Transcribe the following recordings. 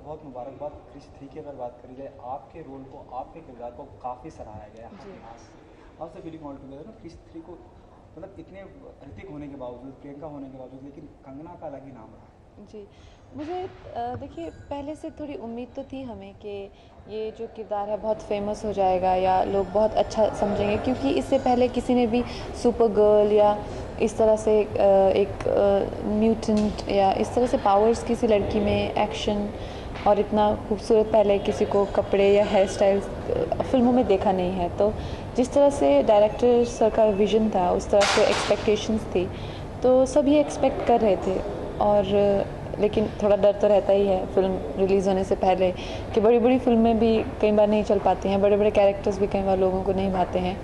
बहुत मुबारकबाद। क्रिश 3 की अगर बात करी जाए, आपके रोल को, आपके किरदार को काफ़ी सराहाया गया है। जी। How the feeling all together ना, क्रिश 3 को मतलब इतने ऋतिक होने के बावजूद, प्रियंका होने के बावजूद, लेकिन कंगना का अलग ही नाम रहा है। जी, मुझे देखिए पहले से थोड़ी उम्मीद तो थी हमें कि ये जो किरदार है बहुत फेमस हो जाएगा या लोग बहुत अच्छा समझेंगे, क्योंकि इससे पहले किसी ने भी सुपर गर्ल या इस तरह से एक म्यूटेंट या इस तरह से पावर्स किसी लड़की में, एक्शन और इतना खूबसूरत पहले किसी को कपड़े या हेयर स्टाइल्स फिल्मों में देखा नहीं है। तो जिस तरह से डायरेक्टर सर का विजन था, उस तरह से एक्सपेक्टेशंस थी, तो सब ये एक्सपेक्ट कर रहे थे। और लेकिन थोड़ा डर तो रहता ही है फिल्म रिलीज़ होने से पहले कि बड़ी बड़ी फिल्में भी कई बार नहीं चल पाती हैं, बड़े बड़े कैरेक्टर्स भी कई बार लोगों को नहीं भाते हैं।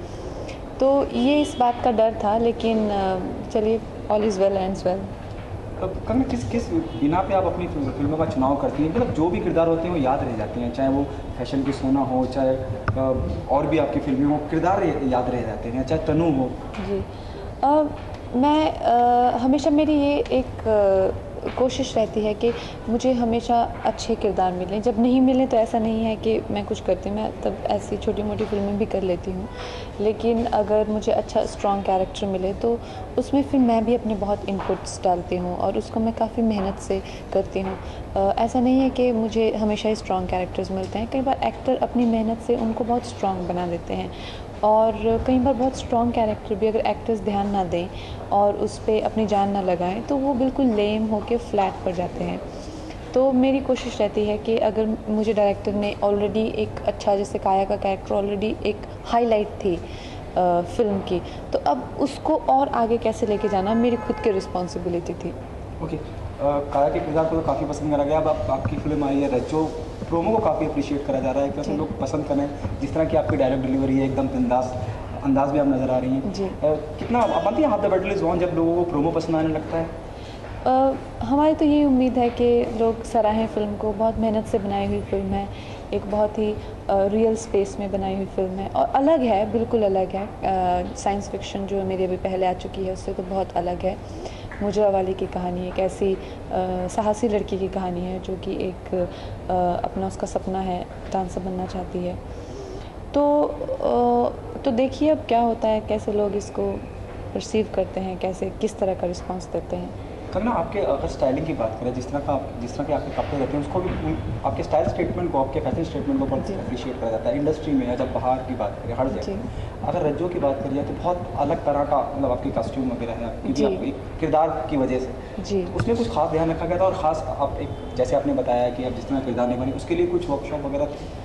तो ये इस बात का डर था, लेकिन चलिए, all is well ends well. Kangana, किस किस बिना पे आप अपनी फिल्मों का चुनाव करती हैं? मतलब जो भी किरदार होते हैं वो याद रह जाते हैं, चाहे वो फैशन की सोना हो, चाहे और भी आपकी फिल्में हो, किरदार याद रह जाते हैं, चाहे तनु हो। जी, मैं हमेशा मेरी ये एक कोशिश रहती है कि मुझे हमेशा अच्छे किरदार मिलें। जब नहीं मिले तो ऐसा नहीं है कि मैं कुछ करती, मैं तब ऐसी छोटी मोटी फिल्में भी कर लेती हूँ। लेकिन अगर मुझे अच्छा स्ट्रॉन्ग कैरेक्टर मिले तो उसमें फिर मैं भी अपने बहुत इनपुट्स डालती हूँ और उसको मैं काफ़ी मेहनत से करती हूँ। ऐसा नहीं है कि मुझे हमेशा ही स्ट्रॉन्ग कैरेक्टर्स मिलते हैं, कई बार एक्टर अपनी मेहनत से उनको बहुत स्ट्रॉन्ग बना देते हैं। और कई बार बहुत स्ट्रॉन्ग कैरेक्टर भी अगर एक्टर्स ध्यान ना दें और उस पर अपनी जान ना लगाएं तो वो बिल्कुल लेम होके फ्लैट पड़ जाते हैं। तो मेरी कोशिश रहती है कि अगर मुझे डायरेक्टर ने ऑलरेडी एक अच्छा, जैसे काया का कैरेक्टर ऑलरेडी एक हाईलाइट थी फिल्म की, तो अब उसको और आगे कैसे लेके जाना मेरी खुद की रिस्पॉन्सिबिलिटी थी। ओके, काया के किरदार को तो काफ़ी पसंद करा गया। अब आपकी फिल्म आई है रज्जो, प्रोमो को काफ़ी अप्रिशिएट करा जा रहा है, एक तरह से लोग पसंद करें जिस तरह की आपकी डायरेक्ट डिलीवरी है, एकदम बिंदास अंदाज में आप नज़र आ रही हैं। जी। कितना आप मानती हैं half the battle is won जब लोगों को प्रोमो पसंद आने लगता है? हमारी तो यही उम्मीद है कि लोग सराहें फ़िल्म को। बहुत मेहनत से बनाई हुई फ़िल्म है, एक बहुत ही रियल स्पेस में बनाई हुई फ़िल्म है और अलग है, बिल्कुल अलग है। साइंस फिक्शन जो मेरी अभी पहले आ चुकी है उससे तो बहुत अलग है। मुजरा वाली की कहानी एक ऐसी साहसी लड़की की कहानी है जो कि एक अपना उसका सपना है, डांसर बनना चाहती है। तो देखिए अब क्या होता है, कैसे लोग इसको परसीव करते हैं, कैसे किस तरह का रिस्पॉन्स देते हैं। कंगना, आपके अगर स्टाइलिंग की बात करें, जिस तरह के आपके कपड़े रहते हैं उसको भी, आपके स्टाइल स्टेटमेंट को, आपके फैशन स्टेटमेंट को बहुत जी। अप्रिशिएट करा जाता है इंडस्ट्री में, या जब बाहर की बात करें हर जी। जगह। अगर रज्जो की बात करी जाए तो बहुत अलग तरह का मतलब आपकी कॉस्ट्यूम वगैरह है, आपकी जी। भी आपकी किरदार की वजह से जी। तो उसमें कुछ खास ध्यान रखा गया था, और ख़ास आप एक जैसे आपने बताया कि आप जिस तरह किरदार निभाने उसके लिए कुछ वर्कशॉप वगैरह थे?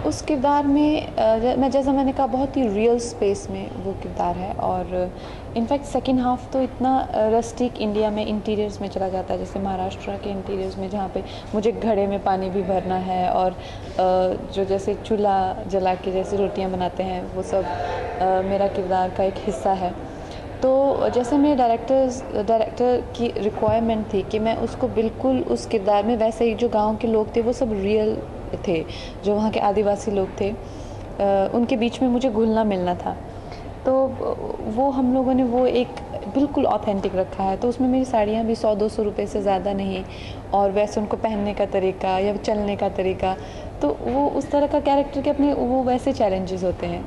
उस किरदार में जैसा मैंने कहा, बहुत ही रियल स्पेस में वो किरदार है। और इनफैक्ट सेकेंड हाफ तो इतना रस्टिक इंडिया में इंटीरियर्स में चला जाता है, जैसे महाराष्ट्र के इंटीरियर्स में, जहाँ पे मुझे घड़े में पानी भी भरना है और जो जैसे चूल्हा जला के जैसे रोटियां बनाते हैं वो सब मेरा किरदार का एक हिस्सा है। तो जैसे मेरे डायरेक्टर की रिक्वायरमेंट थी कि मैं उसको बिल्कुल उस किरदार में वैसे ही, जो गांव के लोग थे वो सब रियल थे, जो वहाँ के आदिवासी लोग थे, उनके बीच में मुझे घुलना मिलना था। तो वो हम लोगों ने वो एक बिल्कुल ऑथेंटिक रखा है। तो उसमें मेरी साड़ियाँ भी 100-200 रुपये से ज़्यादा नहीं, और वैसे उनको पहनने का तरीका या चलने का तरीका, तो वो उस तरह का कैरेक्टर के अपने वो वैसे चैलेंजेस होते हैं।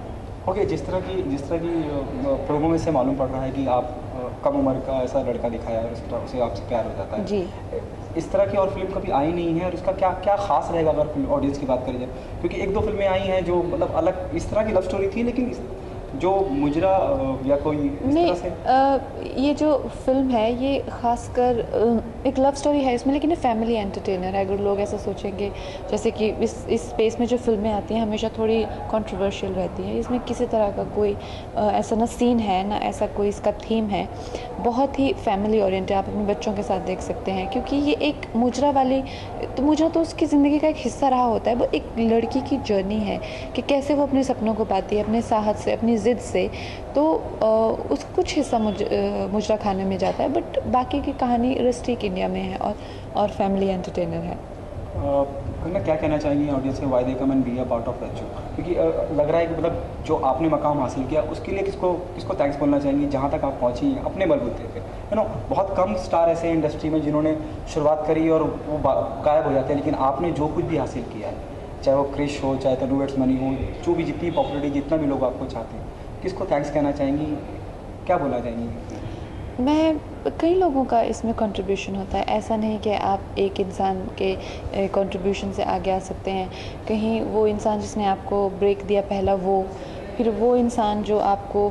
ओके, जिस तरह की प्रोमो में से मालूम पड़ रहा है कि आप कम उम्र का ऐसा लड़का दिखाया है, उसे आपसे प्यार हो जाता है। जी। इस तरह की और फिल्म कभी आई नहीं है, और उसका क्या क्या खास रहेगा अगर ऑडियंस की बात करी जाए? क्योंकि एक दो फिल्में आई हैं जो मतलब अलग इस तरह की लव स्टोरी थी, लेकिन जो मुजरा या कोई इस नहीं, तरह से। ये जो फिल्म है ये खासकर एक लव स्टोरी है इसमें, लेकिन ये फैमिली एंटरटेनर है। अगर लोग ऐसा सोचेंगे, जैसे कि इस स्पेस में जो फिल्में आती हैं हमेशा थोड़ी कंट्रोवर्शियल रहती हैं, इसमें किसी तरह का कोई ऐसा ना सीन है ना ऐसा कोई इसका थीम है। बहुत ही फैमिली ओरिएंटेड, आप अपने बच्चों के साथ देख सकते हैं, क्योंकि ये एक मुजरा वाली, तो मुजरा तो उसकी ज़िंदगी का एक हिस्सा रहा होता है। वो एक लड़की की जर्नी है कि कैसे वो अपने सपनों को पाती है, अपने साहस से, अपनी ज़िद से। तो उस कुछ हिस्सा मुजरा खाने में जाता है, बट बाकी की कहानी रस्टिक इंडिया में है और फैमिली एंटरटेनर है। कंगना क्या कहना चाहेंगी ऑडियंस के why they come and be a part of Rajju, क्योंकि लग रहा है कि मतलब जो आपने मकाम हासिल किया उसके लिए किसको किसको थैंक्स बोलना चाहेंगी जहाँ तक आप पहुँची अपने बलबूते पे, बहुत कम स्टार ऐसे हैं इंडस्ट्री में जिन्होंने शुरुआत करी और वो गायब हो जाते हैं, लेकिन आपने जो कुछ भी हासिल किया है, चाहे वो क्रिश हो, चाहे तनु वेट्स मनी हो, जो भी जितनी पॉपुलरिटी जितना भी लोग आपको चाहते हैं, किसको थैंक्स कहना चाहेंगी, क्या बोलना चाहेंगी? मैं कई लोगों का इसमें कंट्रीब्यूशन होता है, ऐसा नहीं कि आप एक इंसान के कंट्रीब्यूशन से आगे आ सकते हैं। कहीं वो इंसान जिसने आपको ब्रेक दिया पहला, वो फिर वो इंसान जो आपको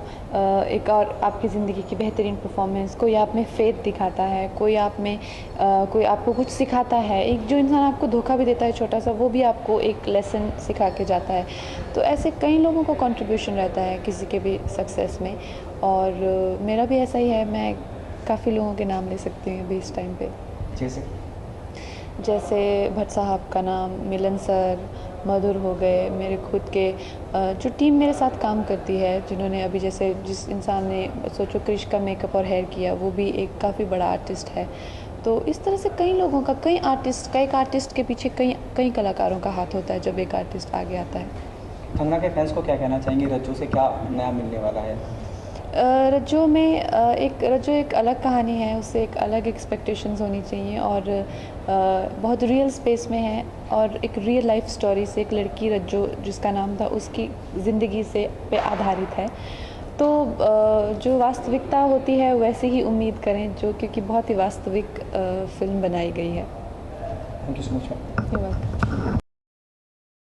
एक और आपकी ज़िंदगी की बेहतरीन परफॉर्मेंस, कोई आप में फेथ दिखाता है, कोई आप में कोई आपको कुछ सिखाता है, एक जो इंसान आपको धोखा भी देता है छोटा सा, वो भी आपको एक लेसन सिखा के जाता है। तो ऐसे कई लोगों का कंट्रीब्यूशन रहता है किसी के भी सक्सेस में, और मेरा भी ऐसा ही है। मैं काफ़ी लोगों के नाम ले सकती हूँ अभी इस टाइम पे, जैसे भट्ट साहब का नाम, मिलन सर, मधुर हो गए, मेरे खुद के जो टीम मेरे साथ काम करती है, जिन्होंने अभी जैसे जिस इंसान ने सोचो क्रिश का मेकअप और हेयर किया, वो भी एक काफ़ी बड़ा आर्टिस्ट है। तो इस तरह से कई लोगों का, एक आर्टिस्ट के पीछे कई कलाकारों का हाथ होता है जब एक आर्टिस्ट आगे आता है। कंगना के फैंस को क्या कहना चाहेंगे, रज्जू से क्या नया मिलने वाला है? रज्जो एक अलग कहानी है, उससे एक अलग एक्सपेक्टेशंस होनी चाहिए, और बहुत रियल स्पेस में है, और एक रियल लाइफ स्टोरी से एक लड़की रज्जो जिसका नाम था उसकी ज़िंदगी से पे आधारित है। तो जो वास्तविकता होती है वैसे ही उम्मीद करें, जो क्योंकि बहुत ही वास्तविक फिल्म बनाई गई है। Thank you so much. धन्यवाद।